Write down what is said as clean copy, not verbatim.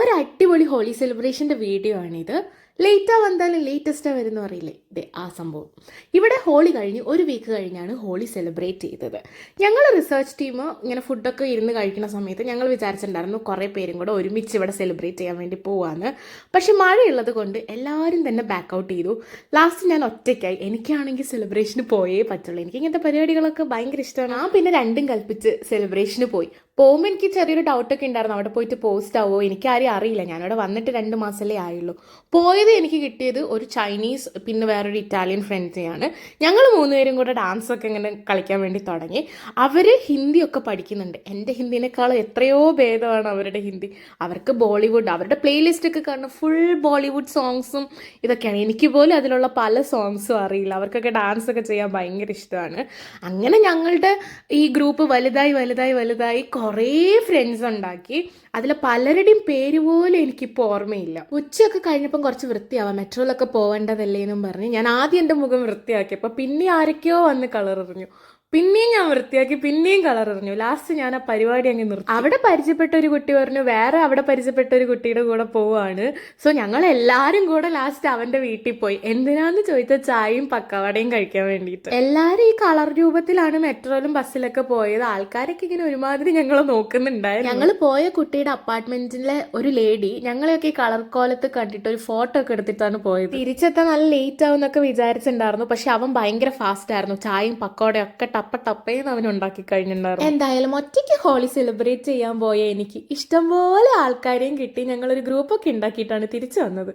ഒരു അടിപൊളി holy സെലിബ്രേഷൻ്റെ video ആണിത്. ലേറ്റാ വന്നാലും ലേറ്റസ്റ്റാ വരുന്ന പറയില്ലേ, ദേ ആ സംഭവം. ഇവിടെ ഹോളി കഴിഞ്ഞ് ഒരു വീക്ക് കഴിഞ്ഞാണ് ഹോളി സെലിബ്രേറ്റ് ചെയ്തത്. ഞങ്ങൾ റിസർച്ച് ടീം ഇങ്ങനെ ഫുഡൊക്കെ ഇരുന്ന് കഴിക്കുന്ന സമയത്ത് ഞങ്ങൾ വിചാരിച്ചിട്ടുണ്ടായിരുന്നു കുറേ പേരും കൂടെ ഒരുമിച്ച് ഇവിടെ സെലിബ്രേറ്റ് ചെയ്യാൻ വേണ്ടി പോവാന്ന്. പക്ഷെ മഴയുള്ളത് കൊണ്ട് എല്ലാവരും തന്നെ ബാക്ക് ഔട്ട് ചെയ്തു. ലാസ്റ്റ് ഞാൻ ഒറ്റയ്ക്കായി. എനിക്കാണെങ്കിൽ സെലിബ്രേഷന് പോയേ പറ്റുള്ളൂ. എനിക്ക് ഇങ്ങനത്തെ പരിപാടികളൊക്കെ ഭയങ്കര ഇഷ്ടമാണ്. ഞാൻ പിന്നെ രണ്ടും കൽപ്പിച്ച് സെലിബ്രേഷന് പോയി. പോകുമ്പോൾ എനിക്ക് ചെറിയൊരു ഡൗട്ടൊക്കെ ഉണ്ടായിരുന്നു, അവിടെ പോയിട്ട് പോസ്റ്റ് ആവുമോ, എനിക്കാരും അറിയില്ല. ഞാനവിടെ വന്നിട്ട് 2 മാസമല്ലേ ആയുള്ളൂ. പോയത് എനിക്ക് കിട്ടിയത് ഒരു ചൈനീസ് പിന്നെ വേറൊരു ഇറ്റാലിയൻ ഫ്രണ്ട്സിനെയാണ്. ഞങ്ങൾ 3 പേരും കൂടെ ഡാൻസൊക്കെ ഇങ്ങനെ കളിക്കാൻ വേണ്ടി തുടങ്ങി. അവർ ഹിന്ദിയൊക്കെ പഠിക്കുന്നുണ്ട്. എൻ്റെ ഹിന്ദിനേക്കാളും എത്രയോ ഭേദമാണ് അവരുടെ ഹിന്ദി. അവർക്ക് ബോളിവുഡ്, അവരുടെ പ്ലേലിസ്റ്റൊക്കെ കാണുന്ന ഫുൾ ബോളിവുഡ് സോങ്സും ഇതൊക്കെയാണ്. എനിക്ക് പോലും അതിലുള്ള പല സോങ്സും അറിയില്ല. അവർക്കൊക്കെ ഡാൻസൊക്കെ ചെയ്യാൻ ഭയങ്കര ഇഷ്ടമാണ്. അങ്ങനെ ഞങ്ങളുടെ ഈ ഗ്രൂപ്പ് വലുതായി കുറേ ഫ്രണ്ട്സ് ഉണ്ടാക്കി. അതിൽ പലരുടെയും പേര് പോലും എനിക്കിപ്പോൾ ഓർമ്മയില്ല. ഉച്ചയൊക്കെ കഴിഞ്ഞപ്പം കുറച്ച് വൃത്തിയാവാം, മെട്രോയിലൊക്കെ പോവേണ്ടതല്ലേ എന്നും പറഞ്ഞ് ഞാൻ ആദ്യം എൻ്റെ മുഖം വൃത്തിയാക്കിയപ്പോൾ പിന്നെ ആരൊക്കെയോ വന്ന് കളറെറിഞ്ഞു. പിന്നെയും ഞാൻ വൃത്തിയാക്കി, പിന്നെയും കളറെറിഞ്ഞു. ലാസ്റ്റ് ഞാൻ ആ പരിപാടി അങ്ങ് നിർത്തി. അവിടെ പരിചയപ്പെട്ട ഒരു കുട്ടി പറഞ്ഞു വേറെ അവിടെ പരിചയപ്പെട്ട ഒരു കുട്ടിയുടെ കൂടെ പോവാണ്. സോ ഞങ്ങൾ എല്ലാവരും കൂടെ ലാസ്റ്റ് അവൻ്റെ വീട്ടിൽ പോയി. എന്തിനാന്ന് ചോദിച്ചാൽ ചായയും പക്കവടയും കഴിക്കാൻ വേണ്ടിയിട്ട്. എല്ലാവരും ഈ കളർ രൂപത്തിലാണ് മെട്രോയിലും ബസ്സിലൊക്കെ പോയത്. ആൾക്കാരൊക്കെ ഇങ്ങനെ ഒരുമാതിരി ഞങ്ങൾ നോക്കുന്നുണ്ടായിരുന്നു. ഞങ്ങൾ പോയ കുട്ടിയുടെ അപ്പാർട്ട്മെന്റിലെ ഒരു ലേഡി ഞങ്ങളെയൊക്കെ ഈ കളർ കോലത്ത് കണ്ടിട്ട് ഒരു ഫോട്ടോ ഒക്കെ എടുത്തിട്ടാണ് പോയത്. തിരിച്ചെത്താൻ നല്ല ലേറ്റ് ആവും എന്നൊക്കെ വിചാരിച്ചിട്ടുണ്ടായിരുന്നു. പക്ഷെ അവൻ ഭയങ്കര ഫാസ്റ്റ് ആയിരുന്നു. ചായയും പക്കോടയും ഒക്കെ ടപ്പേന്ന് അവൻ ഉണ്ടാക്കി കഴിഞ്ഞിട്ടുണ്ടായിരുന്നു. എന്തായാലും ഒറ്റയ്ക്ക് ഹോളി സെലിബ്രേറ്റ് ചെയ്യാൻ പോയ എനിക്ക് ഇഷ്ടംപോലെ ആൾക്കാരെയും കിട്ടി. ഞങ്ങളൊരു ഗ്രൂപ്പൊക്കെ ഉണ്ടാക്കിയിട്ടാണ് തിരിച്ചു വന്നത്.